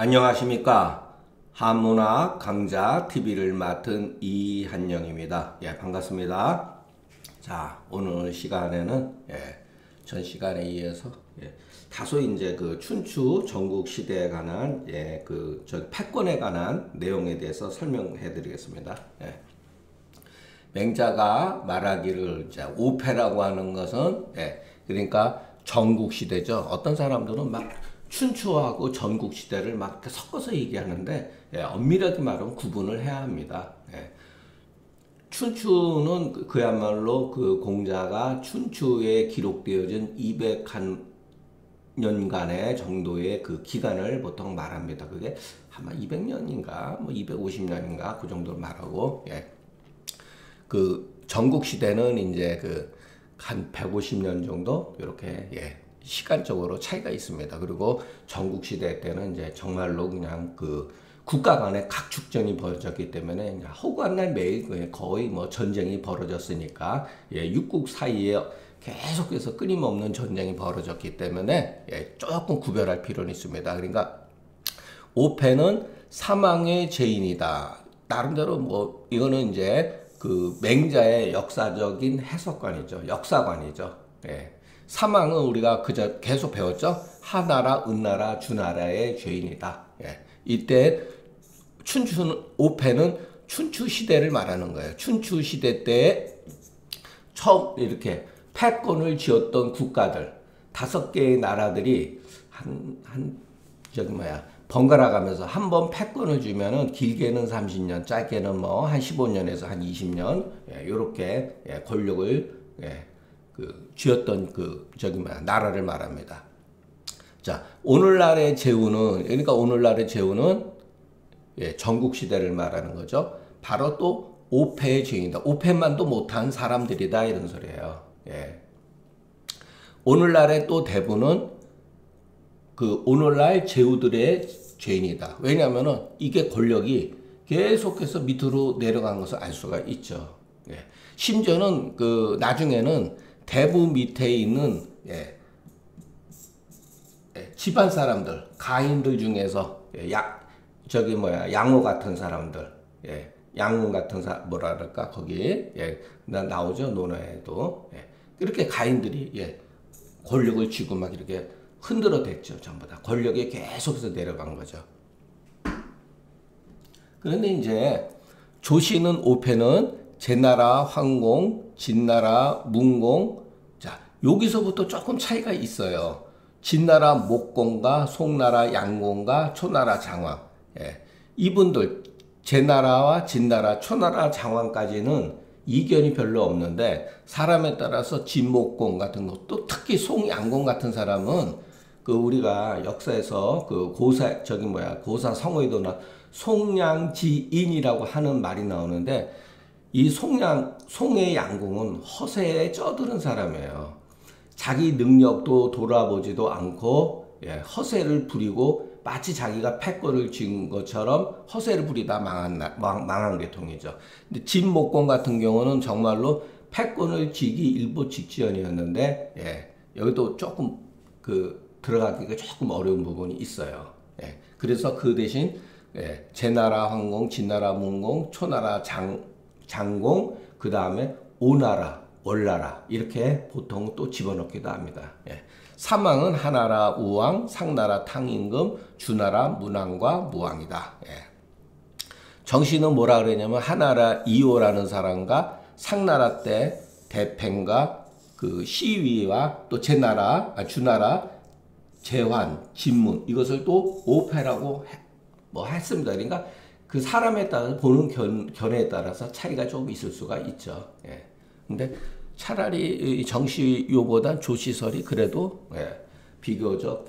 안녕하십니까. 한문학 강좌 TV를 맡은 이한영입니다. 예, 반갑습니다. 자, 오늘 시간에는 전 시간에 이어서 다소 이제 그 춘추 전국 시대에 관한 패권에 관한 내용에 대해서 설명해 드리겠습니다. 맹자가 말하기를 이제 오패라고 하는 것은 그러니까 전국 시대죠. 어떤 사람들은 막 춘추하고 전국 시대를 막 이렇게 섞어서 얘기하는데 엄밀하게 말하면 구분을 해야 합니다. 춘추는 그야말로 그 공자가 춘추에 기록되어진 200년간의 정도의 그 기간을 보통 말합니다. 그게 아마 200년인가 뭐 250년인가 그 정도를 말하고 그 전국 시대는 이제 그 한 150년 정도 이렇게 시간적으로 차이가 있습니다. 그리고 전국 시대 때는 이제 정말로 그냥 그 국가 간의 각축전이 벌어졌기 때문에 허구한 날 매일 거의 뭐 전쟁이 벌어졌으니까 육국 사이에 계속해서 끊임없는 전쟁이 벌어졌기 때문에 조금 구별할 필요는 있습니다. 그러니까 오패는 사망의 죄인이다. 나름대로 뭐 이거는 이제 그 맹자의 역사적인 해석관이죠. 역사관이죠. 사망은 우리가 그저 계속 배웠죠. 하나라, 은나라, 주나라의 죄인이다. 이때 오패는 춘추 시대를 말하는 거예요. 춘추 시대 때 처음 이렇게 패권을 쥐었던 국가들 5개의 나라들이 번갈아 가면서 한 번 패권을 주면은 길게는 30년, 짧게는 뭐 한 15년에서 한 20년 요렇게 권력을 쥐었던 나라를 말합니다. 자, 오늘날의 제후는 전국 시대를 말하는 거죠. 바로 또 오패의 죄인이다. 오패만도 못한 사람들이다 이런 소리예요. 오늘날의 또 대부는 그 오늘날 제후들의 죄인이다. 왜냐하면은 이게 권력이 계속해서 밑으로 내려간 것을 알 수가 있죠. 심지어는 그 나중에는 대부 밑에 있는 집안 사람들, 가인들 중에서 양호 같은 사람들, 양훈 같은 뭐랄까 거기에 나오죠. 논어에도 이렇게 가인들이 권력을 쥐고 막 이렇게 흔들어 댔죠. 전부 다 권력이 계속해서 내려간 거죠. 그런데 이제 조씨는 오패는 제나라 황공, 진나라 문공. 자, 여기서부터 조금 차이가 있어요. 진나라 목공과 송나라 양공과 초나라 장왕. 이분들 제나라와 진나라, 초나라 장왕까지는 이견이 별로 없는데 사람에 따라서 진목공 같은 것도 특히 송양공 같은 사람은 그 우리가 역사에서 그 고사 성어에도나 송양지인이라고 하는 말이 나오는데 이 송의 양공은 허세에 쩌드는 사람이에요. 자기 능력도 돌아보지도 않고 허세를 부리고 마치 자기가 패권을 쥔 것처럼 허세를 부리다 망한 계통이죠. 근데 진목공 같은 경우는 정말로 패권을 쥐기 일보 직전이었는데 여기도 조금 들어가기가 조금 어려운 부분이 있어요. 그래서 그 대신 제나라 황공, 진나라 문공, 초나라 장공, 그 다음에 오나라, 월나라 이렇게 보통 또 집어넣기도 합니다. 사망은 하나라 우왕, 상나라 탕임금, 주나라 문왕과 무왕이다. 정씨는 뭐라 그러냐면 하나라 이호라는 사람과 상나라 때 대팽과 그 시위와 또 주나라 재환, 진문 이것을 또 오패라고 했습니다. 그러니까 그 사람에 따라서 보는 견해에 따라서 차이가 좀 있을 수가 있죠. 근데 차라리 정시요보단 조시설이 그래도 비교적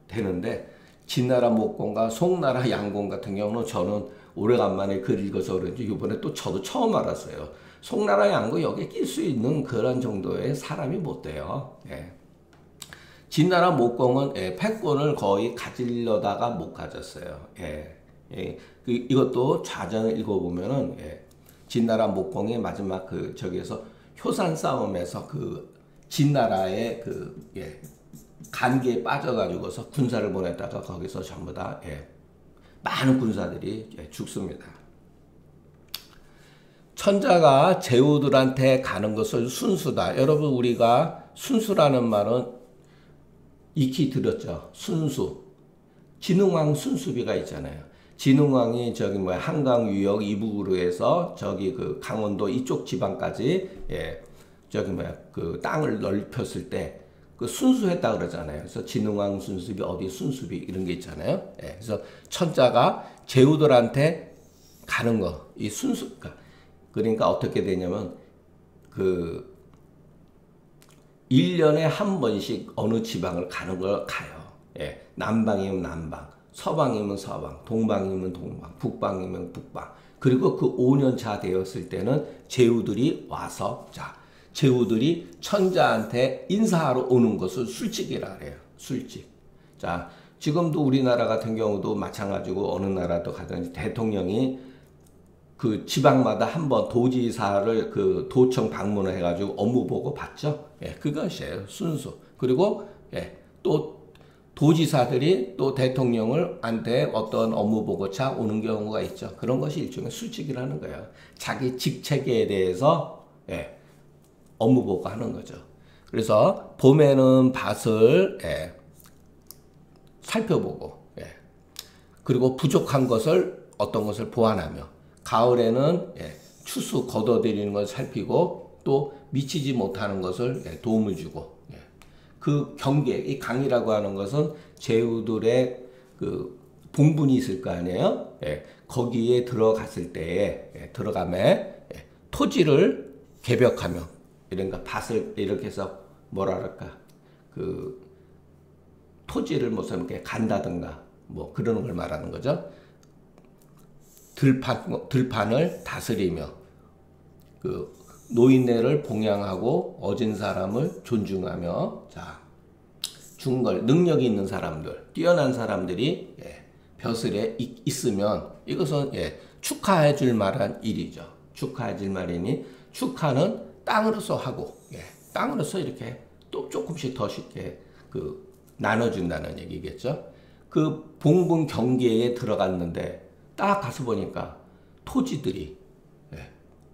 되는데 진나라 목공과 송나라 양공 같은 경우는 저는 오래간만에 글 읽어서 그런지 이번에 또 저도 처음 알았어요. 송나라 양공 여기에 낄 수 있는 그런 정도의 사람이 못 돼요. 진나라 목공은 패권을 거의 가지려다가 못 가졌어요. 이것도 좌전을 읽어보면은 진나라 목공이 마지막 저기에서 효산 싸움에서 진나라의 간계에 빠져가지고서 군사를 보냈다가 거기서 전부 다 많은 군사들이 죽습니다. 천자가 제후들한테 가는 것을 순수다. 여러분 우리가 순수라는 말은 익히 들었죠. 순수. 진흥왕 순수비가 있잖아요. 진흥왕이 저기 뭐야 한강 유역 이북으로 해서 저기 그 강원도 이쪽 지방까지 저기 뭐야 그 땅을 넓혔을 때 그 순수했다 그러잖아요. 그래서 진흥왕 순수비 어디 순수비 이런 게 있잖아요. 그래서 천자가 제후들한테 가는 거 이 순수가 그러니까 어떻게 되냐면 그 1년에 한 번씩 어느 지방을 가는 걸 가요. 남방이면 남방, 서방이면 서방, 동방이면 동방, 북방이면 북방. 그리고 그 5년 차 되었을 때는 제후들이 와서 제후들이 천자한테 인사하러 오는 것을 술직이라 그래요. 술직. 자, 지금도 우리나라 같은 경우도 마찬가지고 어느 나라도 가든지 대통령이 그 지방마다 한번 도지사를 그 도청 방문을 해가지고 업무 보고 받죠. 그것이에요. 순수. 그리고 또 도지사들이 또 대통령을 한테 어떤 업무 보고차 오는 경우가 있죠. 그런 것이 일종의 술직이라는 거예요. 자기 직책에 대해서 업무 보고하는 거죠. 그래서 봄에는 밭을 살펴보고 그리고 부족한 것을 어떤 것을 보완하며 가을에는 추수 걷어들이는 것을 살피고 또 미치지 못하는 것을 도움을 주고 그 경계, 이 강이라고 하는 것은 제후들의 그 봉분이 있을 거 아니에요? 거기에 들어갔을 때에 들어가면 토지를 개벽하며 이런가 밭을 이렇게 해서 뭐라 그럴까 그 토지를 무슨 이렇게 간다든가 뭐 그러는 걸 말하는 거죠. 들판을 다스리며 그 노인네를 봉양하고 어진 사람을 존중하며 중걸 능력이 있는 사람들 뛰어난 사람들이 벼슬에 있으면 이것은 축하해 줄 만한 일이죠. 축하해 줄 말이니 축하는 땅으로서 하고 땅으로서 이렇게 또 조금씩 더 쉽게 그 나눠준다는 얘기겠죠. 그 봉분 경계에 들어갔는데 딱 가서 보니까 토지들이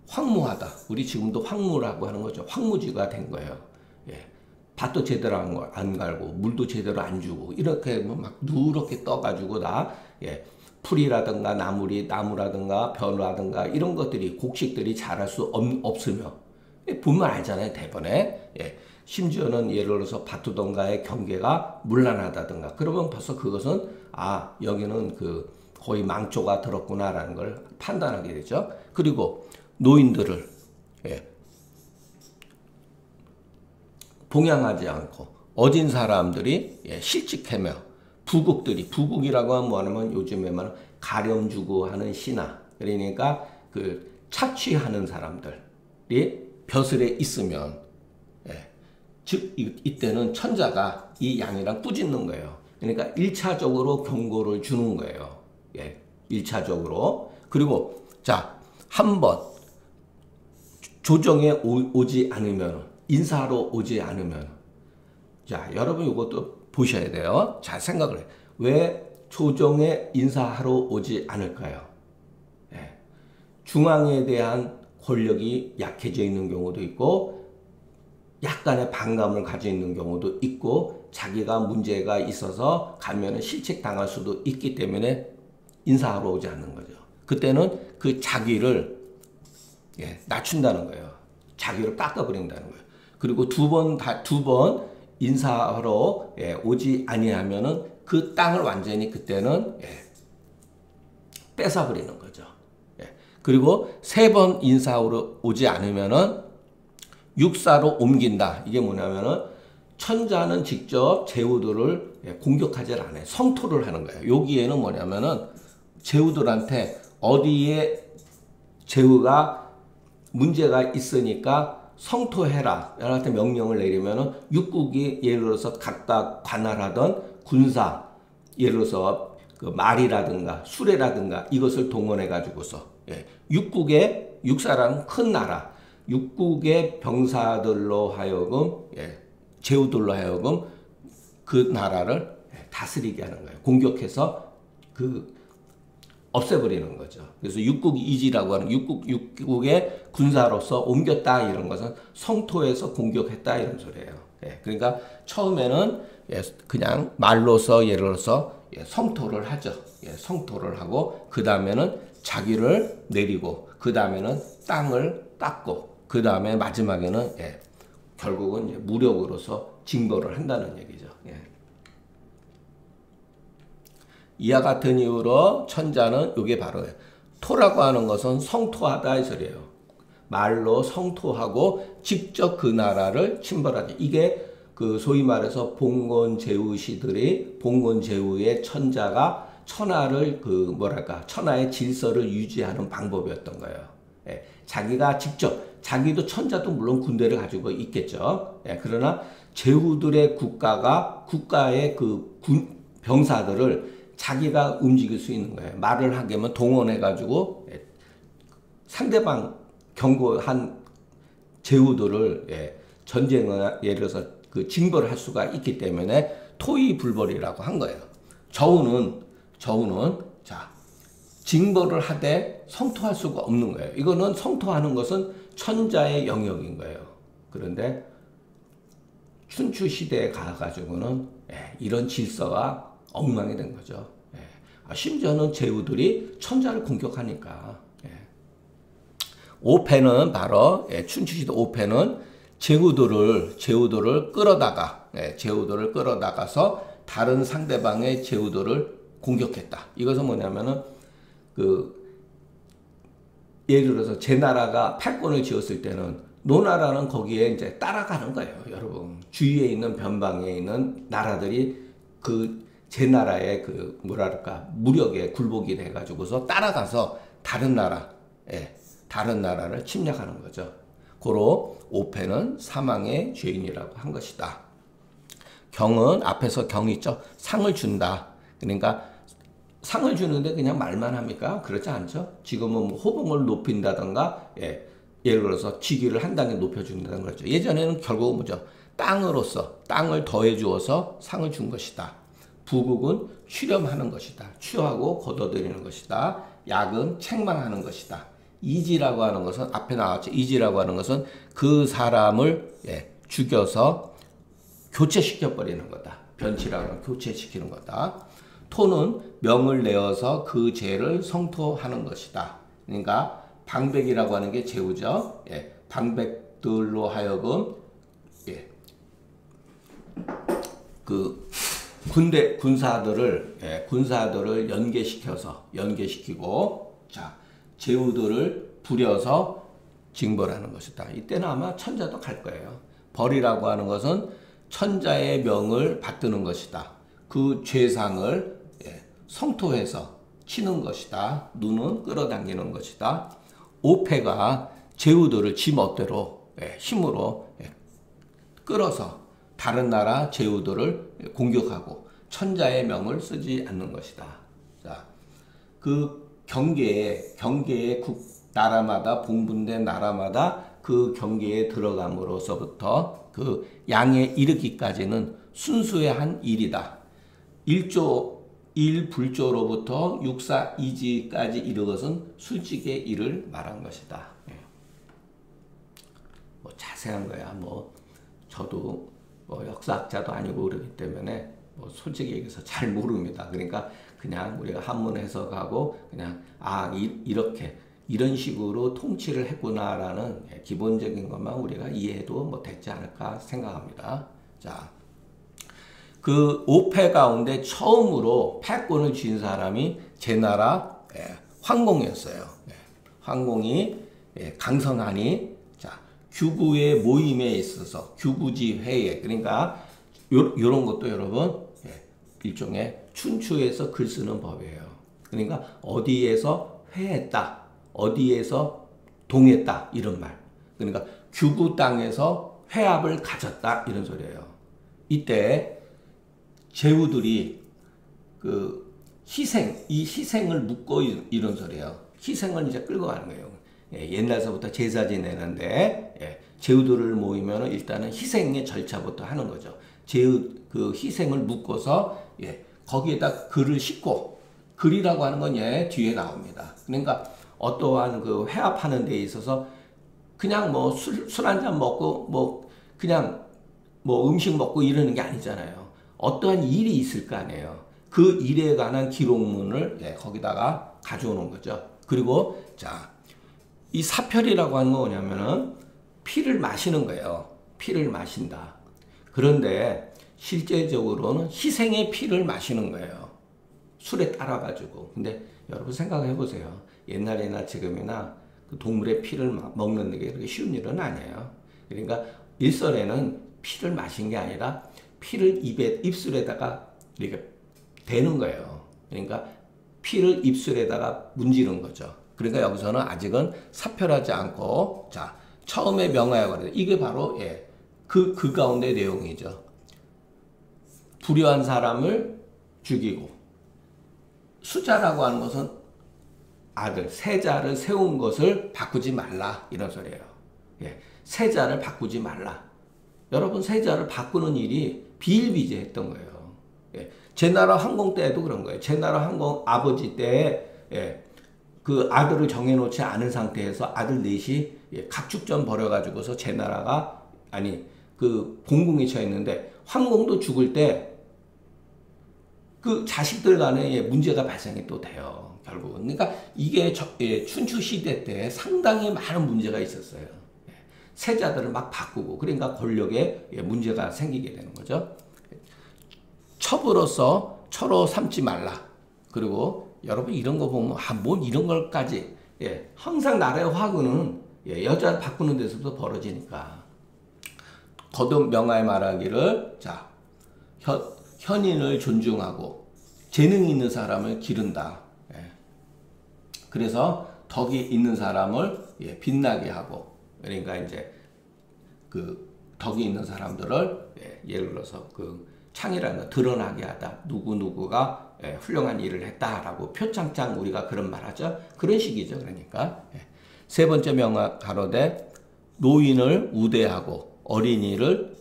황무하다. 우리 지금도 황무라고 하는 거죠. 황무지가 된 거예요. 밭도 제대로 안 갈고 물도 제대로 안 주고 이렇게 막 누렇게 떠가지고 다 풀이라든가 나무라든가 벼라든가 이런 것들이 곡식들이 자랄 수 없으며 보면 알잖아요. 대번에 심지어는 예를 들어서 밭두던가의 경계가 문란하다든가 그러면 벌써 그것은 여기는 그 거의 망조가 들었구나라는 걸 판단하게 되죠. 그리고 노인들을 봉양하지 않고 어진 사람들이 실직하며 부국이라고 하면 뭐냐면 요즘에 말하는 가렴 주고 하는 신하 그러니까 그 착취하는 사람들이 벼슬에 있으면 즉 이때는 천자가 이 양이랑 꾸짖는 거예요. 그러니까 1차적으로 경고를 주는 거예요. 1차적으로. 그리고 한번 조정에 오지 않으면 인사하러 오지 않으면 여러분 이것도 보셔야 돼요. 잘 생각을 해요. 왜 조정에 인사하러 오지 않을까요? 중앙에 대한 권력이 약해져 있는 경우도 있고 약간의 반감을 가지고 있는 경우도 있고 자기가 문제가 있어서 가면은 실책당할 수도 있기 때문에 인사하러 오지 않는 거죠. 그때는 그 자기를 낮춘다는 거예요. 자기를 깎아버린다는 거예요. 그리고 두 번 인사하러 오지 아니하면은 그 땅을 완전히 그때는 뺏어버리는 거죠. 그리고 3번 인사하러 오지 않으면은 육사로 옮긴다. 이게 뭐냐면은 천자는 직접 제후들을 공격하지 않아요. 성토를 하는 거예요. 여기에는 뭐냐면은 제후들한테 어디에 제후가 문제가 있으니까 성토해라. 라는 명령을 내리면은 육국이 예를 들어서 각각 관할하던 군사, 예를 들어서 그 말이라든가 수레라든가 이것을 동원해 가지고서 육사라는 큰 나라, 육국의 병사들로 하여금 제후들로 하여금 그 나라를 다스리게 하는 거예요. 공격해서 그 없애버리는 거죠. 그래서 육국 이지라고 하는 육국의 군사로서 옮겼다 이런 것은 성토에서 공격했다 이런 소리예요. 예, 그러니까 처음에는 예, 그냥 말로서 예를 들어서 예, 성토를 하죠. 예, 성토를 하고 그 다음에는 자기를 내리고 그 다음에는 땅을 닦고 그 다음에 마지막에는 예, 결국은 이제 무력으로서 징벌을 한다는 얘기죠. 예. 이와 같은 이유로 천자는 이게 바로 토라고 하는 것은 성토하다 이 소리예요. 말로 성토하고 직접 그 나라를 침벌하지. 이게 그 소위 말해서 봉건제후시들이 봉건제후의 천자가 천하를 그 뭐랄까 천하의 질서를 유지하는 방법이었던 거예요. 예, 자기가 직접 자기도 천자도 물론 군대를 가지고 있겠죠. 예, 그러나 제후들의 국가의 그 병사들을 자기가 움직일 수 있는 거예요. 말을 하게면 동원해가지고 예, 상대방 경고한 제후들을 예, 전쟁을 예를 들어서 그 징벌을 할 수가 있기 때문에 토의불벌이라고 한 거예요. 저우는 자 징벌을 하되 성토할 수가 없는 거예요. 이거는 성토하는 것은 천자의 영역인 거예요. 그런데 춘추 시대에 가가지고는 예, 이런 질서가 엉망이 된 거죠. 예. 심지어는 제후들이 천자를 공격하니까. 예. 오패는 바로 예, 춘추시대 오패는 제후들을 끌어다가 제후들을 끌어다가서 다른 상대방의 제후들을 공격했다. 이것은 뭐냐면은 그 예를 들어서 제 나라가 패권을 지었을 때는 노나라는 거기에 이제 따라가는 거예요, 여러분. 주위에 있는 변방에 있는 나라들이 그 제 나라의 그 뭐랄까 무력에 굴복이 돼가지고서 따라가서 다른 나라를 침략하는 거죠. 고로 오패는 사망의 죄인이라고 한 것이다. 경은 앞에서 경 있죠. 상을 준다. 그러니까 상을 주는데 그냥 말만 합니까? 그렇지 않죠. 지금은 뭐 호봉을 높인다던가 예, 예를 들어서 직위를 한 단계 높여준다는 거죠. 예전에는 결국은 뭐죠? 땅을 더해 주어서 상을 준 것이다. 부국은 출염하는 것이다. 취하고 걷어들이는 것이다. 약은 책망하는 것이다. 이지라고 하는 것은 앞에 나왔죠. 이지라고 하는 것은 그 사람을 예, 죽여서 교체시켜 버리는 거다. 변치라고 하는 교체시키는 거다. 토는 명을 내어서 그 죄를 성토하는 것이다. 그러니까 방백이라고 하는 게 제후죠. 예, 방백들로 하여금 예, 그 군사들을 연계시키고 자 제후들을 부려서 징벌하는 것이다. 이때는 아마 천자도 갈 거예요. 벌이라고 하는 것은 천자의 명을 받드는 것이다. 그 죄상을 성토해서 치는 것이다. 눈은 끌어당기는 것이다. 오패가 제후들을 지 멋대로 힘으로 끌어서 다른 나라 제후들을 공격하고 천자의 명을 쓰지 않는 것이다. 자, 그 경계에 나라마다 봉분된 나라마다 그 경계에 들어감으로서부터 그 양에 이르기까지는 순수의 한 일이다. 일불조로부터 육사이지까지 이르 것은 술직의 일을 말한 것이다. 뭐 자세한 거야. 뭐 저도 뭐 역사학자도 아니고 그러기 때문에 뭐 솔직히 얘기해서 잘 모릅니다. 그러니까 그냥 우리가 한문 해석하고 그냥 이렇게 이런 식으로 통치를 했구나라는 기본적인 것만 우리가 이해해도 뭐 됐지 않을까 생각합니다. 자, 그 오패 가운데 처음으로 패권을 쥔 사람이 제나라 황공이었어요. 황공이 강성하니 자 규구의 모임에 있어서 규구지 회에 그러니까 요런 것도 여러분 일종의 춘추에서 글 쓰는 법이에요. 그러니까 어디에서 회했다, 어디에서 동했다 이런 말. 그러니까 규구 땅에서 회합을 가졌다 이런 소리예요. 이때 제후들이 그 희생을 묻고 이런 소리예요. 희생을 이제 끌고 가는 거예요. 옛날서부터 제사 지내는데 제후들을 모이면 일단은 희생의 절차부터 하는 거죠. 그 희생을 묻고서 거기에다 글을 싣고 글이라고 하는 건 뒤에 나옵니다. 그러니까 어떠한 그 회합하는 데 있어서 그냥 뭐 술 한 잔 먹고 뭐 그냥 뭐 음식 먹고 이러는 게 아니잖아요. 어떠한 일이 있을 거 아니에요. 그 일에 관한 기록문을 거기다가 가져오는 거죠. 그리고 자, 이 사편이라고 하는 건 뭐냐면은 피를 마시는 거예요. 피를 마신다. 그런데 실제적으로는 희생의 피를 마시는 거예요. 술에 따라가지고. 근데 여러분 생각해 보세요. 옛날이나 지금이나 그 동물의 피를 먹는 게 그렇게 쉬운 일은 아니에요. 그러니까 일설에는 피를 마신 게 아니라 피를 입술에다가 이렇게 대는 거예요. 그러니까 피를 입술에다가 문지른 거죠. 그러니까 여기서는 아직은 사표하지 않고, 자, 처음에 명하여 가르쳐. 이게 바로, 그 가운데 내용이죠. 불의한 사람을 죽이고, 수자라고 하는 것은 아들, 세자를 세운 것을 바꾸지 말라. 이런 소리예요. 세자를 바꾸지 말라. 여러분, 세자를 바꾸는 일이 비일비재했던 거예요. 제나라 황공 때에도 그런 거예요. 제나라 황공 아버지 때에 그 아들을 정해놓지 않은 상태에서 아들 넷이 각축전 벌여가지고서 제나라가 그 공궁에 처해 있는데 황공도 죽을 때 그 자식들 간에 문제가 발생이 또 돼요. 결국은. 그러니까 이게 춘추 시대 때 상당히 많은 문제가 있었어요. 세자들을 막 바꾸고 그러니까 권력에 문제가 생기게 되는 거죠. 첩으로서 처로 삼지 말라. 그리고 여러분 이런 거 보면 뭐 이런 걸까지 항상 나라의 화근은 여자 바꾸는 데서도 벌어지니까 거듭 명하에 말하기를 자 현인을 존중하고 재능이 있는 사람을 기른다. 그래서 덕이 있는 사람을 빛나게 하고 그러니까 이제 그 덕이 있는 사람들을 예를 들어서 그 창이라는 거 드러나게 하다. 누구누구가 훌륭한 일을 했다라고 표창장 우리가 그런 말 하죠. 그런 식이죠. 그러니까 세 번째 명하 가로되 노인을 우대하고 어린이를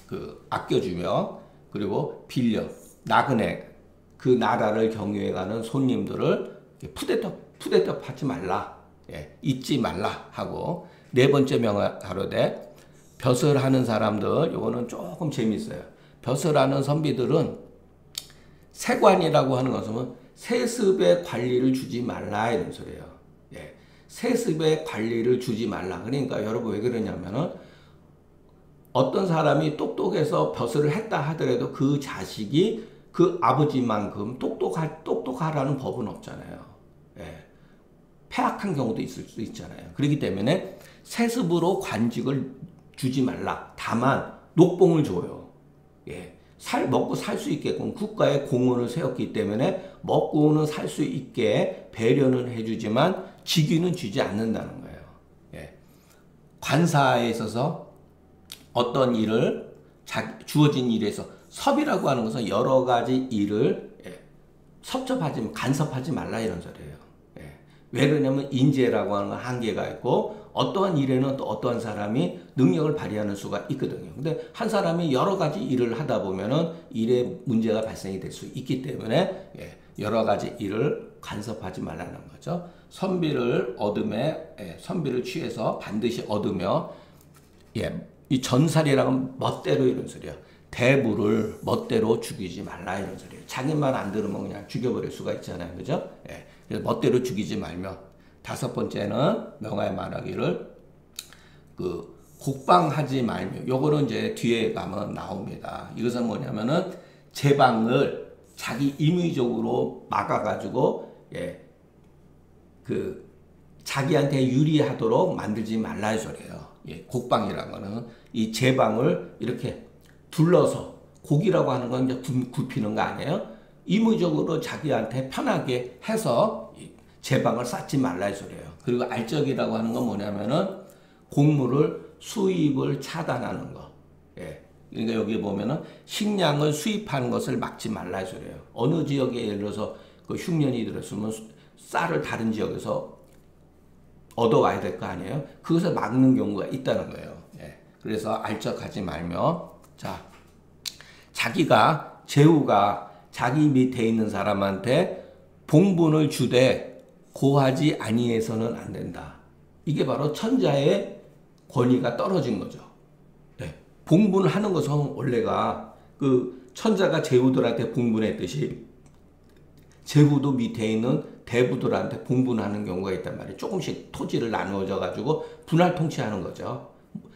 그 아껴주며 그리고 빌려 나그네 그 나라를 경유해가는 손님들을 푸대접 하지 말라. 잊지 말라 하고 네 번째 명하 가로되 벼슬하는 사람들 요거는 조금 재밌어요. 벼슬하는 선비들은 세관이라고 하는 것은 세습의 관리를 주지 말라 이런 소리예요. 세습의 관리를 주지 말라. 그러니까 여러분 왜 그러냐면은 어떤 사람이 똑똑해서 벼슬을 했다 하더라도 그 자식이 그 아버지만큼 똑똑하라는 법은 없잖아요. 폐악한 경우도 있을 수 있잖아요. 그렇기 때문에 세습으로 관직을 주지 말라. 다만 녹봉을 줘요. 먹고 살 수 있게끔 국가의 공헌을 세웠기 때문에 먹고는 살 수 있게 배려는 해주지만 직위는 주지 않는다는 거예요. 관사에 있어서 어떤 일을 주어진 일에서 섭이라고 하는 것은 여러 가지 일을 간섭하지 말라 이런 소리예요. 왜 그러냐면 인재라고 하는 건 한계가 있고 어떠한 일에는 또 어떠한 사람이 능력을 발휘하는 수가 있거든요. 근데 한 사람이 여러 가지 일을 하다 보면은 일에 문제가 발생이 될 수 있기 때문에 여러 가지 일을 간섭하지 말라는 거죠. 선비를 취해서 반드시 얻으며 이 전살이라는 멋대로 이런 소리야. 대부를 멋대로 죽이지 말라 이런 소리예요. 자기만 안 들으면 그냥 죽여버릴 수가 있잖아요. 그죠? 그래서 멋대로 죽이지 말며 다섯 번째는 명하에 말하기를 그 곡방하지 말며 요거는 이제 뒤에 가면 나옵니다. 이것은 뭐냐면은 제방을 자기 임의적으로 막아가지고 그 자기한테 유리하도록 만들지 말라 이 소리예요. 곡방이라는 거는 이 제방을 이렇게 둘러서 곡이라고 하는 건 이제 굽히는 거 아니에요? 임의적으로 자기한테 편하게 해서 제방을 쌓지 말라 이 소리예요. 그리고 알적이라고 하는 건 뭐냐면은 곡물을 수입을 차단하는 거. 그러니까 여기 보면은 식량을 수입하는 것을 막지 말라 이 소리예요. 어느 지역에 예를 들어서 그 흉년이 들었으면 쌀을 다른 지역에서 얻어와야 될 거 아니에요? 그것을 막는 경우가 있다는 거예요. 그래서 알적하지 말며 자 자기가 제후가 자기 밑에 있는 사람한테 봉분을 주되 고하지 아니해서는 안 된다. 이게 바로 천자의 권위가 떨어진 거죠. 네. 봉분을 하는 것은 원래가 그 천자가 제후들한테 봉분했듯이 제후도 밑에 있는 대부들한테 봉분하는 경우가 있단 말이에요. 조금씩 토지를 나누어져 가지고 분할 통치하는 거죠.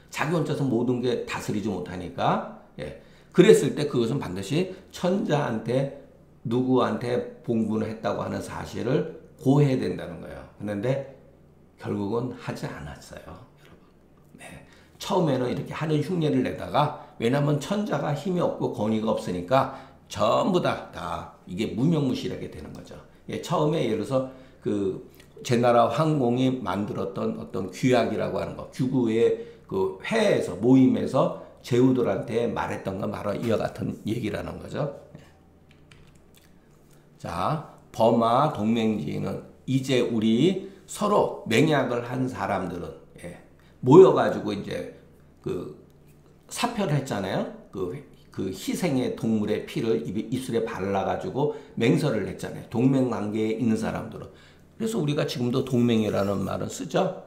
자기 혼자서 모든 게 다스리지 못하니까. 예. 그랬을 때 그것은 반드시 천자한테 누구한테 봉분을 했다고 하는 사실을 고해야 된다는 거예요. 그런데 결국은 하지 않았어요. 여러분. 네. 처음에는 이렇게 하는 흉내를 내다가 왜냐하면 천자가 힘이 없고 권위가 없으니까 전부 다 이게 무명무실하게 되는 거죠. 예, 처음에 예를 들어서 그 제나라 황공이 만들었던 어떤 규약이라고 하는 거, 규구의 그 회에서 모임에서 제후들한테 말했던 건 바로 이와 같은 얘기라는 거죠. 자, 범아 동맹지인은 이제 우리 서로 맹약을 한 사람들은 모여가지고 이제 그 사표를 했잖아요. 그 희생의 동물의 피를 입술에 발라가지고 맹설을 했잖아요. 동맹 관계에 있는 사람들은. 그래서 우리가 지금도 동맹이라는 말은 쓰죠.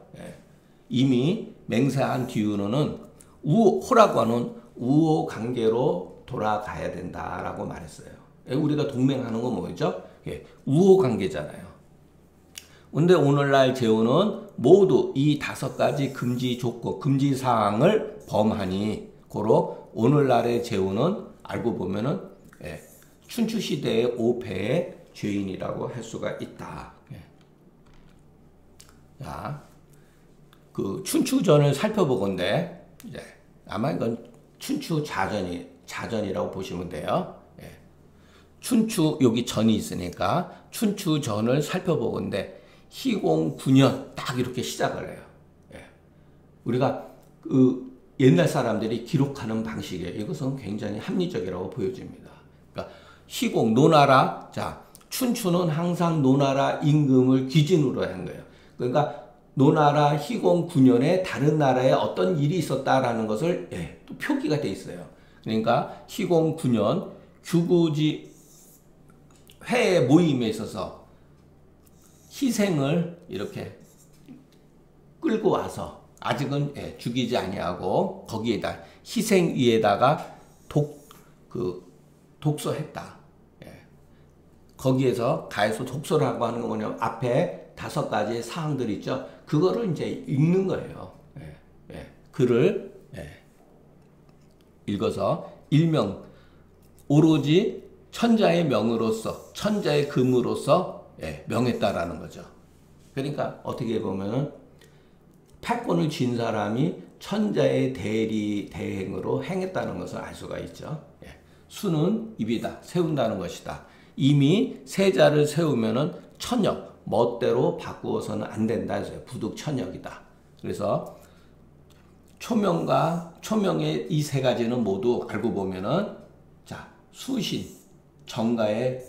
이미 맹세한 뒤로는 호라고 하는 우호 관계로 돌아가야 된다라고 말했어요. 우리가 동맹하는 건 뭐죠? 우호 관계잖아요. 근데 오늘날 제후는 모두 이 5가지 금지 조건, 금지 사항을 범하니 고로 오늘날의 제후는 알고 보면은 춘추 시대의 5패의 죄인이라고 할 수가 있다. 자, 그 춘추전을 살펴보건대 이제 아마 이건 춘추 자전이라고 보시면 돼요. 춘추 여기 전이 있으니까 춘추전을 살펴보건대 희공 9년 딱 이렇게 시작을 해요. 우리가 그 옛날 사람들이 기록하는 방식에 이것은 굉장히 합리적이라고 보여집니다. 그러니까 희공 노나라, 자 춘추는 항상 노나라 임금을 기준으로 한 거예요. 그러니까 노나라 희공 9년에 다른 나라에 어떤 일이 있었다라는 것을 또 표기가 돼 있어요. 그러니까 희공 9년 규구지 회의 모임에 있어서 희생을 이렇게 끌고 와서 아직은 죽이지 아니하고 거기에다 희생 위에다가 독서했다. 거기에서 가해서 독서라고 하는 건 뭐냐면 앞에 5가지 사항들 있죠. 그거를 이제 읽는 거예요. 글을 읽어서 일명 오로지 천자의 명으로서 천자의 금으로서 명했다라는 거죠. 그러니까 어떻게 보면은 패권을 쥔 사람이 천자의 대행으로 행했다는 것을 알 수가 있죠. 수는 입이다. 세운다는 것이다. 이미 세자를 세우면은 천역, 멋대로 바꾸어서는 안 된다 해서요. 부득천역이다. 그래서 초명의 이 3가지는 모두 알고 보면은 자, 수신, 정가의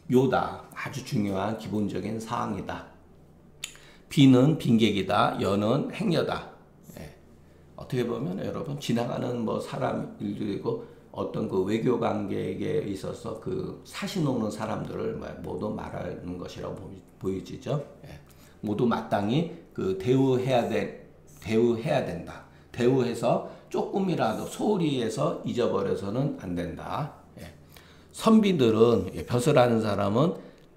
묘다. 아주 중요한 기본적인 사항이다. 비는 빈객이다. 여는 행여다. 어떻게 보면 여러분 지나가는 뭐 사람 일들이고 어떤 그 외교 관계에 있어서 그 사신 오는 사람들을 모두 말하는 것이라고 보여지죠. 모두 마땅히 그 대우해야 된다. 대우해서 조금이라도 소홀히 해서 잊어버려서는 안 된다. 선비들은 벼슬하는 사람은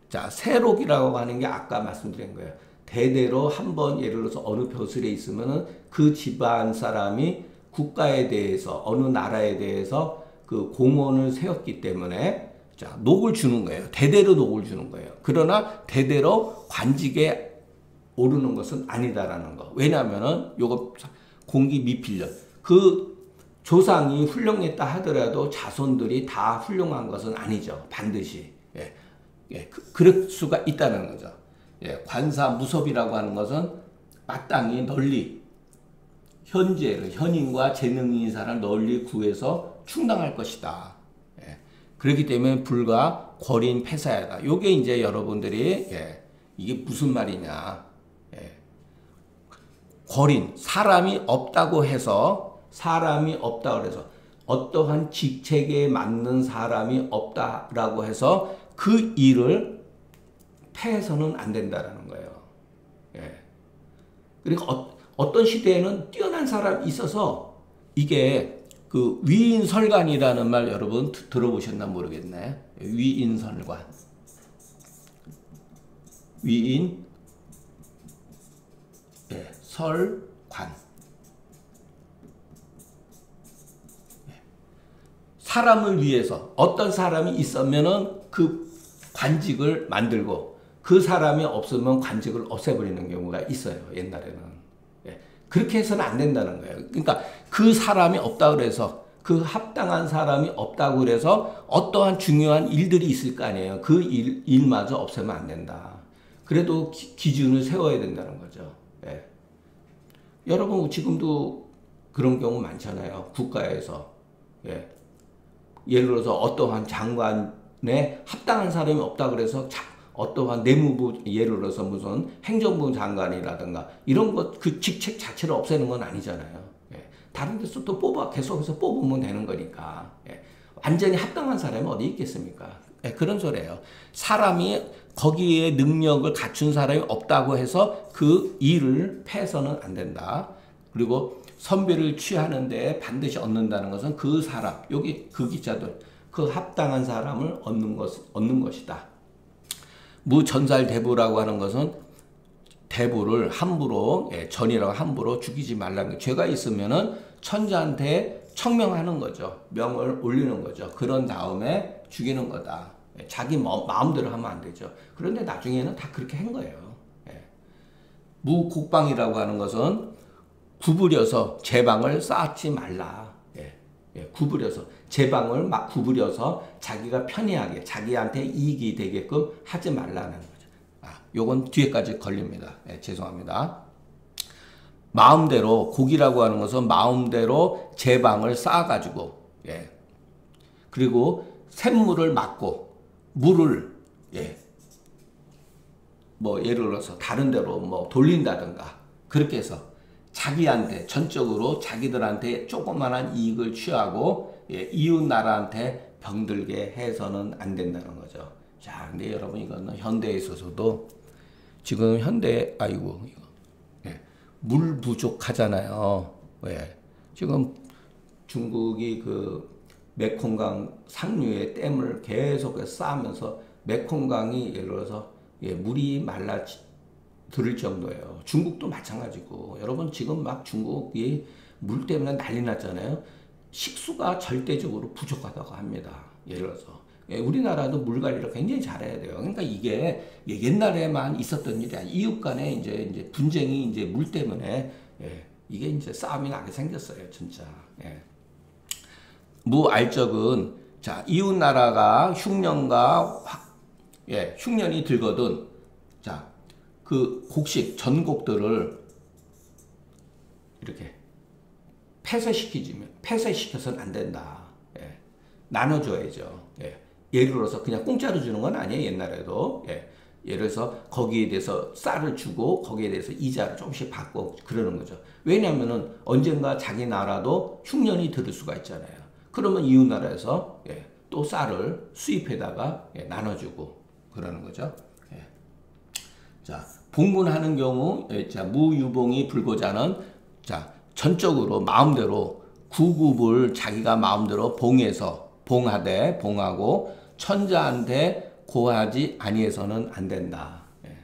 자 세록이라고 하는 게 아까 말씀드린 거예요. 대대로 한번 예를 들어서 어느 벼슬에 있으면은 그 집안 사람이 국가에 대해서 어느 나라에 대해서 그 공헌을 세웠기 때문에 자 녹을 주는 거예요. 대대로 녹을 주는 거예요. 그러나 대대로 관직에 오르는 것은 아니다라는 거. 왜냐하면은 요거 공기 미필년 그 조상이 훌륭했다 하더라도 자손들이 다 훌륭한 것은 아니죠. 반드시 그럴 수가 있다는 거죠. 관사 무섭이라고 하는 것은 마땅히 널리 현인과 재능인 사람 널리 구해서 충당할 것이다. 그렇기 때문에 불과 거린 폐사야다. 요게 이제 여러분들이 이게 무슨 말이냐. 거린 사람이 없다고 해서 어떠한 직책에 맞는 사람이 없다라고 해서 그 일을 패해서는 안 된다라는 거예요. 예. 그러니까 어떤 시대에는 뛰어난 사람이 있어서 이게 그 위인설관이라는 말 여러분 들어보셨나 모르겠네. 위인설관. 위인, 예, 설관. 사람을 위해서 어떤 사람이 있으면은 그 관직을 만들고 그 사람이 없으면 관직을 없애버리는 경우가 있어요. 옛날에는. 예. 그렇게 해서는 안 된다는 거예요. 그러니까 그 사람이 없다 그래서 그 합당한 사람이 없다고 그래서 어떠한 중요한 일들이 있을 거 아니에요. 그 일마저 없애면 안 된다. 그래도 기준을 세워야 된다는 거죠. 예. 여러분 지금도 그런 경우 많잖아요. 국가에서. 예. 예를 들어서 어떠한 장관에 합당한 사람이 없다 그래서 어떠한 내무부 예를 들어서 무슨 행정부 장관이라든가 이런 것 그 직책 자체를 없애는 건 아니잖아요. 예. 다른 데서 또 계속해서 뽑으면 되는 거니까. 예. 완전히 합당한 사람이 어디 있겠습니까? 예. 그런 소리예요. 사람이 거기에 능력을 갖춘 사람이 없다고 해서 그 일을 패해서는 안 된다. 그리고 선배를 취하는데 반드시 얻는다는 것은 그 사람, 여기 그 기자들, 그 합당한 사람을 얻는 것이다. 무전살대부라고 하는 것은 대부를 함부로, 예, 전이라고 함부로 죽이지 말라는 거. 죄가 있으면은 천자한테 청명하는 거죠. 명을 올리는 거죠. 그런 다음에 죽이는 거다. 예, 자기 마음대로 하면 안 되죠. 그런데 나중에는 다 그렇게 한 거예요. 예. 무곡방이라고 하는 것은 구부려서 제방을 쌓지 말라. 예, 예, 구부려서 제방을 막 구부려서 자기가 편리하게 자기한테 이익이 되게끔 하지 말라는 거죠. 요건 뒤에까지 걸립니다. 예, 죄송합니다. 마음대로 곡이라고 하는 것은 마음대로 제방을 쌓아가지고, 예, 그리고 샘물을 막고 물을, 예, 뭐 예를 들어서 다른 데로 뭐 돌린다든가 그렇게 해서 자기한테 전적으로 자기들한테 조그만한 이익을 취하고, 예, 이웃 나라한테 병들게 해서는 안 된다는 거죠. 자, 근데 여러분 이거는 현대에 있어서도 지금 이거, 예, 물 부족하잖아요. 예, 지금 중국이 그 메콩강 상류에 댐을 계속해서 쌓으면서 메콩강이 예를 들어서, 예, 물이 들을 정도예요. 중국도 마찬가지고. 여러분 지금 막 중국이 물 때문에 난리 났잖아요. 식수가 절대적으로 부족하다고 합니다. 예를 들어서. 예, 우리나라도 물 관리를 굉장히 잘해야 돼요. 그러니까 이게 옛날에만 있었던 일이 아니라 이웃 간에 이제 분쟁이 이제 물 때문에, 예, 이게 이제 싸움이 나게 생겼어요. 진짜. 예. 무알적은, 자, 이웃 나라가 흉년과 예, 흉년이 들거든. 자, 그 곡식, 전곡들을 이렇게 폐쇄시켜서는 안 된다. 예. 나눠줘야죠. 예. 예를 들어서 그냥 공짜로 주는 건 아니에요. 옛날에도. 예. 예를 들어서 거기에 대해서 쌀을 주고 거기에 대해서 이자를 조금씩 받고 그러는 거죠. 왜냐하면은 언젠가 자기 나라도 흉년이 들을 수가 있잖아요. 그러면 이웃 나라에서, 예, 또 쌀을 수입해다가, 예, 나눠주고 그러는 거죠. 예. 자, 봉분하는 경우, 자, 무유봉이 불고자는, 자, 전적으로 마음대로 구급을 자기가 마음대로 봉하고 천자한테 고하지 아니해서는 안 된다. 예.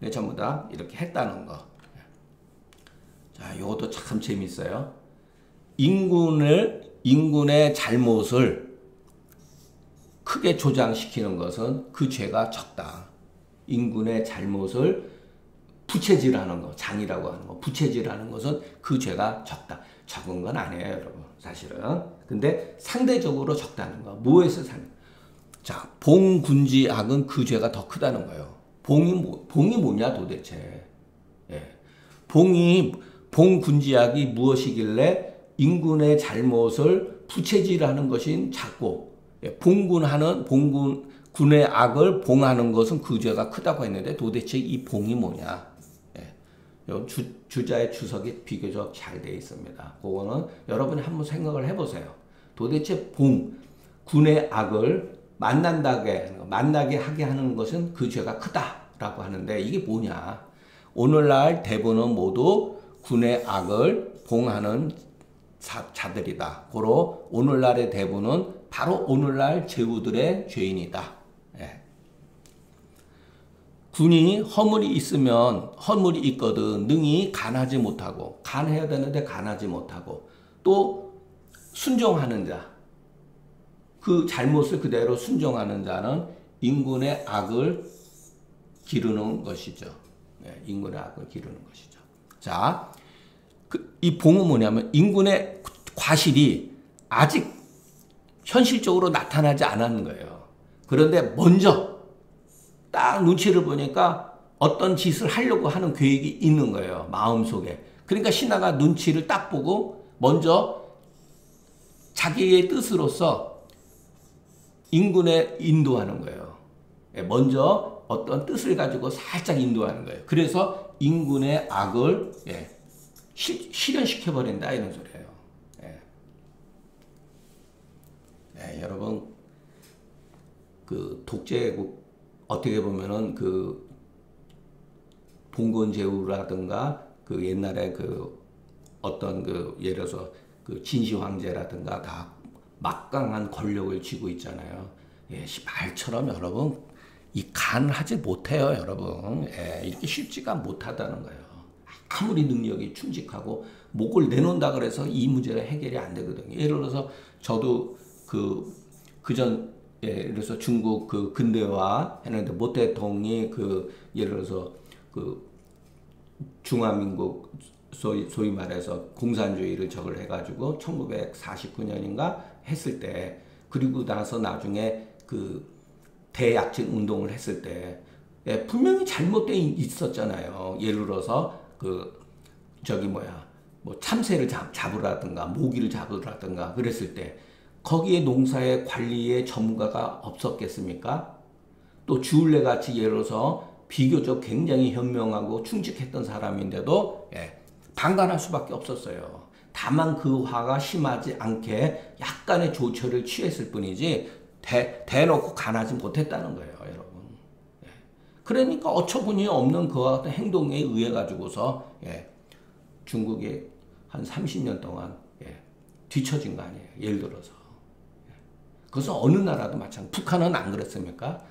네, 전부 다 이렇게 했다는 거. 자, 요것도 참 재밌어요. 인군의 잘못을 크게 조장시키는 것은 그 죄가 적다. 인군의 잘못을 부채질하는 거, 장이라고 하는 거, 부채질하는 것은 그 죄가 적다. 적은 건 아니에요, 여러분. 사실은. 근데 상대적으로 적다는 거. 뭐에서 자, 봉군지악은 그 죄가 더 크다는 거예요. 봉이 뭐냐 도대체. 예. 봉군지악이 무엇이길래 인군의 잘못을 부채질하는 것이 작고, 예, 군의 악을 봉하는 것은 그 죄가 크다고 했는데 도대체 이 봉이 뭐냐. 예. 주자의 주석이 비교적 잘 되어 있습니다. 그거는 여러분이 한번 생각을 해보세요. 도대체 군의 악을 만나게 하게 하는 것은 그 죄가 크다라고 하는데 이게 뭐냐? 오늘날 대부는 모두 군의 악을 봉하는 자들이다. 고로 오늘날의 대부는 바로 오늘날 제후들의 죄인이다. 예. 군이 허물이 있거든 능히 간하지 못하고 간해야 되는데 간하지 못하고 또 순종하는 자, 그 잘못을 그대로 순종하는 자는 인군의 악을 기르는 것이죠. 네, 인군의 악을 기르는 것이죠. 자, 이 봉은 뭐냐면 인군의 과실이 아직 현실적으로 나타나지 않았는 거예요. 그런데 먼저 딱 눈치를 보니까 어떤 짓을 하려고 하는 계획이 있는 거예요. 마음속에. 그러니까 신하가 눈치를 딱 보고 먼저 자기의 뜻으로서 인군에 인도하는 거예요. 먼저 어떤 뜻을 가지고 살짝 인도하는 거예요. 그래서 인군의 악을 실현시켜버린다 이런 소리예요. 여러분 그 독재국 어떻게 보면은 그 봉건제후라든가 그 옛날에 그 어떤 그 예를 들어서 그 진시 황제라든가 다 막강한 권력을 쥐고 있잖아요. 말처럼 여러분 이 간하지 못해요, 여러분. 이렇게 쉽지가 못하다는 거예요. 아무리 능력이 충직하고 목을 내놓는다 그래서 이 문제가 해결이 안 되거든요. 예를 들어서 저도 그전 예를 들어서 중국 그 근대화 했는데 모 대통령이 그 예를 들어서 그 중화민국 소위 말해서 공산주의를 적을 해가지고 1949년인가 했을 때 그리고 나서 나중에 그 대약진 운동을 했을 때 분명히 잘못돼 있었잖아요. 예를 들어서 뭐 참새를 잡으라든가 모기를 잡으라든가 그랬을 때 거기에 농사의 관리에 전문가가 없었겠습니까? 또 주울레 같이 예를 들어서 비교적 굉장히 현명하고 충직했던 사람인데도 방관할 수밖에 없었어요. 다만 그 화가 심하지 않게 약간의 조처를 취했을 뿐이지 대놓고 간하지 못했다는 거예요, 여러분. 그러니까 어처구니 없는 그와 같은 행동에 의해 가지고서 중국이 한 30년 동안 뒤처진 거 아니에요. 예를 들어서. 그것은 어느 나라도 마찬가지. 북한은 안 그랬습니까?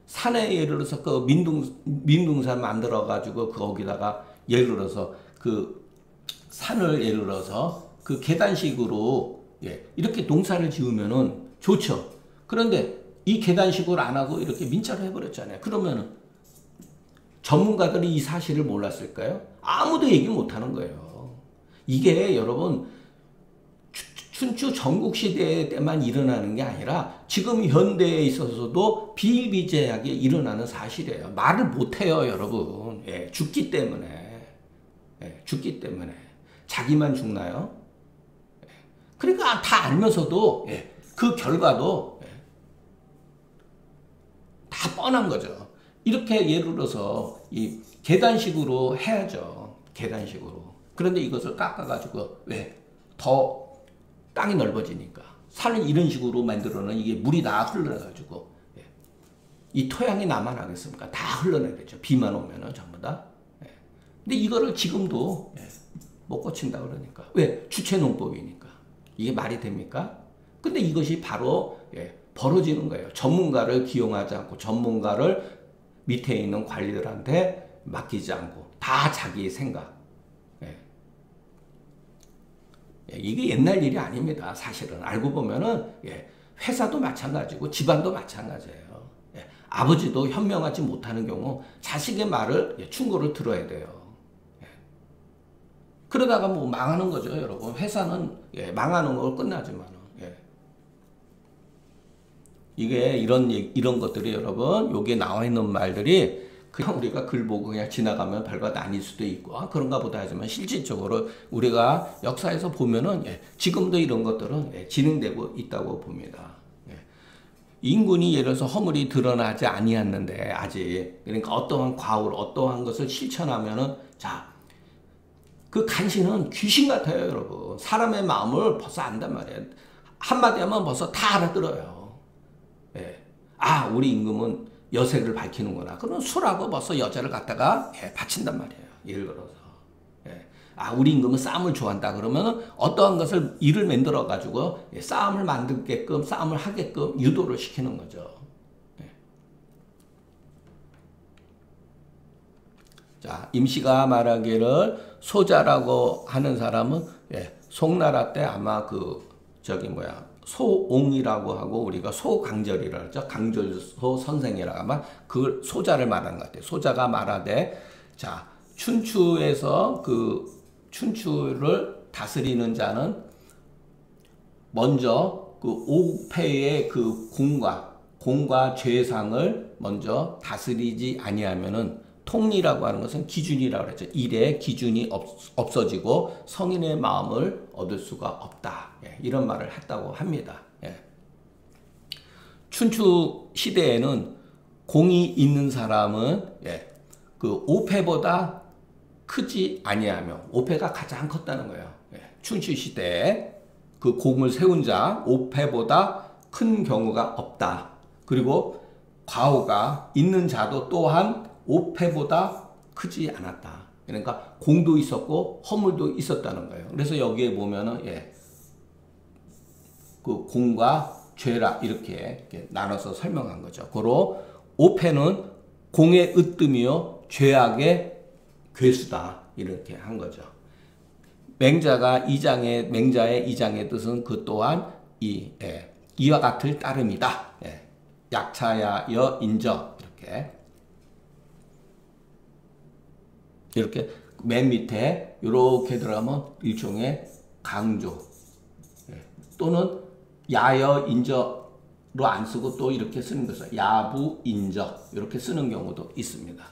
산에 예를 들어서 그 민둥산 만들어 가지고 거기다가 예를 들어서 그 산을 예를 들어서 그 계단식으로 이렇게 농사를 지으면은 좋죠. 그런데 이 계단식으로 안 하고 이렇게 민자로 해버렸잖아요. 그러면은 전문가들이 이 사실을 몰랐을까요? 아무도 얘기 못 하는 거예요. 이게 여러분 춘추 전국시대 때만 일어나는 게 아니라 지금 현대에 있어서도 비일비재하게 일어나는 사실이에요. 말을 못해요, 여러분. 죽기 때문에. 죽기 때문에. 자기만 죽나요? 그러니까 다 알면서도 그 결과도 다 뻔한 거죠. 이렇게 예를 들어서 이 계단식으로 해야죠. 계단식으로. 그런데 이것을 깎아가지고 더 땅이 넓어지니까 산을 이런 식으로 만들어는 이게 물이 다 흘러가지고 이 토양이 남아나겠습니까? 다 흘러내겠죠. 비만 오면은 전부 다. 근데 이거를 지금도 못 고친다 그러니까. 왜? 주체농법이니까. 이게 말이 됩니까? 근데 이것이 바로 벌어지는 거예요. 전문가를 기용하지 않고 전문가를 밑에 있는 관리들한테 맡기지 않고 다 자기의 생각. 이게 옛날 일이 아닙니다. 사실은 알고 보면은 회사도 마찬가지고 집안도 마찬가지예요. 아버지도 현명하지 못하는 경우 자식의 말을 충고를 들어야 돼요. 그러다가 뭐 망하는 거죠, 여러분. 회사는 망하는 걸 끝나지만 이게 이런 것들이 여러분 여기에 나와 있는 말들이 그냥 우리가 글 보고 그냥 지나가면 별거 아닐 수도 있고 그런가 보다 하지만 실질적으로 우리가 역사에서 보면은 지금도 이런 것들은 진행되고 있다고 봅니다. 인군이 예를 들어서 허물이 드러나지 아니었는데 아직 그러니까 어떠한 과오를 어떠한 것을 실천하면은 자 그 간신은 귀신 같아요, 여러분. 사람의 마음을 벌써 안단 말이에요. 한마디 하면 벌써 다 알아들어요. 예. 아, 우리 임금은 여색을 밝히는구나. 그럼 술하고 벌써 여자를 갖다가 바친단 말이에요. 예를 들어서. 예. 아, 우리 임금은 싸움을 좋아한다. 그러면 어떠한 것을 일을 만들어 가지고 싸움을 만들게끔, 싸움을 하게끔 유도를 시키는 거죠. 예. 자, 임시가 말하기를 소자라고 하는 사람은 송나라 때 아마 소옹이라고 하고 우리가 소강절이라고 하죠. 강절소 선생이라고 아마 그 소자를 말하는 것 같아요. 소자가 말하되, 자, 춘추에서 춘추를 다스리는 자는 먼저 오패의 공과 죄상을 먼저 다스리지 아니하면은, 통리라고 하는 것은 기준이라고 그랬죠. 일의 기준이 없어지고 성인의 마음을 얻을 수가 없다. 이런 말을 했다고 합니다. 춘추 시대에는 공이 있는 사람은 오패보다 크지 아니하며, 오패가 가장 컸다는 거예요. 춘추 시대에 그 공을 세운 자 오패보다 큰 경우가 없다. 그리고 과오가 있는 자도 또한 오패보다 크지 않았다. 그러니까 공도 있었고 허물도 있었다는 거예요. 그래서 여기에 보면은 그 공과 죄라 이렇게 나눠서 설명한 거죠. 고로 오패는 공의 으뜸이요 죄악의 괴수다 이렇게 한 거죠. 맹자의 이장의 뜻은 그 또한 이와 같을 따름이다. 약차야여 인저 이렇게 맨 밑에 이렇게 들어가면 일종의 강조, 또는 야여 인저로 안 쓰고 또 이렇게 쓰는 것을 야부 인저 이렇게 쓰는 경우도 있습니다.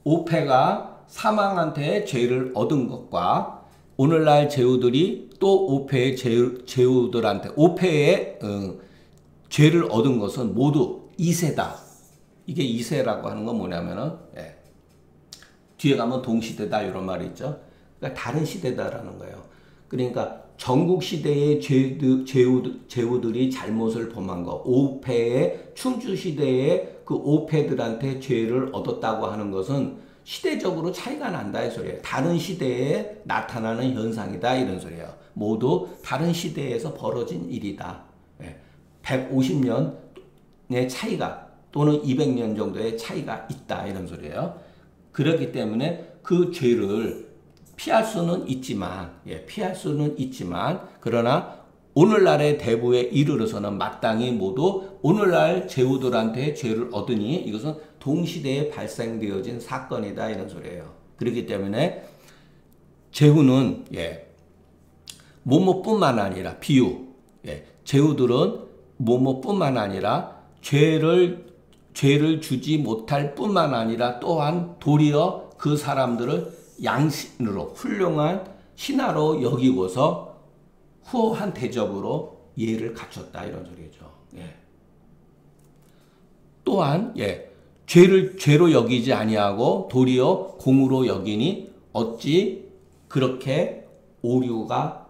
오패가 사망한테 죄를 얻은 것과 오늘날 제후들이 또 오패의 제후들한테 오패의 죄를 얻은 것은 모두 이세다. 이게 이세라고 하는 건 뭐냐면은 뒤에 가면 동시대다 이런 말이 있죠. 그러니까 다른 시대다라는 거예요. 그러니까 전국 시대의 제후들이 잘못을 범한 거, 오패의 춘추 시대의 그 오패들한테 죄를 얻었다고 하는 것은 시대적으로 차이가 난다 이 소리예요. 다른 시대에 나타나는 현상이다 이런 소리예요. 모두 다른 시대에서 벌어진 일이다. 150년의 차이가 또는 200년 정도의 차이가 있다 이런 소리예요. 그렇기 때문에 그 죄를 피할 수는 있지만 그러나 오늘날의 대부에 이르러서는 마땅히 모두 오늘날 제후들한테 죄를 얻으니 이것은 동시대에 발생되어진 사건이다 이런 소리예요. 그렇기 때문에 제후는 뭐뭐뿐만 아니라 비유 제후들은 뭐뭐뿐만 아니라 죄를 주지 못할 뿐만 아니라 또한 도리어 그 사람들을 양신으로 훌륭한 신하로 여기고서 후한 대접으로 예를 갖췄다 이런 소리죠. 또한 죄로 여기지 아니하고 도리어 공으로 여기니 어찌 그렇게 오류가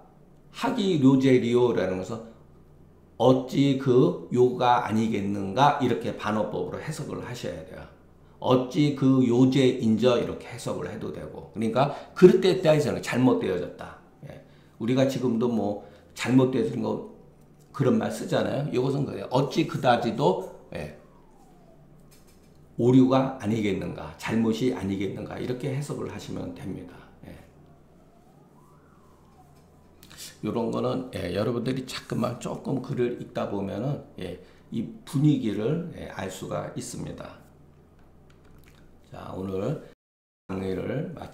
하기료제리오라는 것은 어찌 그 요가 아니겠는가 이렇게 반어법으로 해석을 하셔야 돼요. 어찌 그 요제인저 이렇게 해석을 해도 되고, 그러니까 그릇에 대해서는 잘못되어졌다. 우리가 지금도 뭐 잘못되어진 거 그런 말 쓰잖아요. 이것은 그래요. 어찌 그다지도 오류가 아니겠는가, 잘못이 아니겠는가 이렇게 해석을 하시면 됩니다. 이런 거는 여러분들이 자꾸만 조금 글을 읽다 보면은 이 분위기를 알 수가 있습니다. 자, 오늘 강의를 마치겠습니다.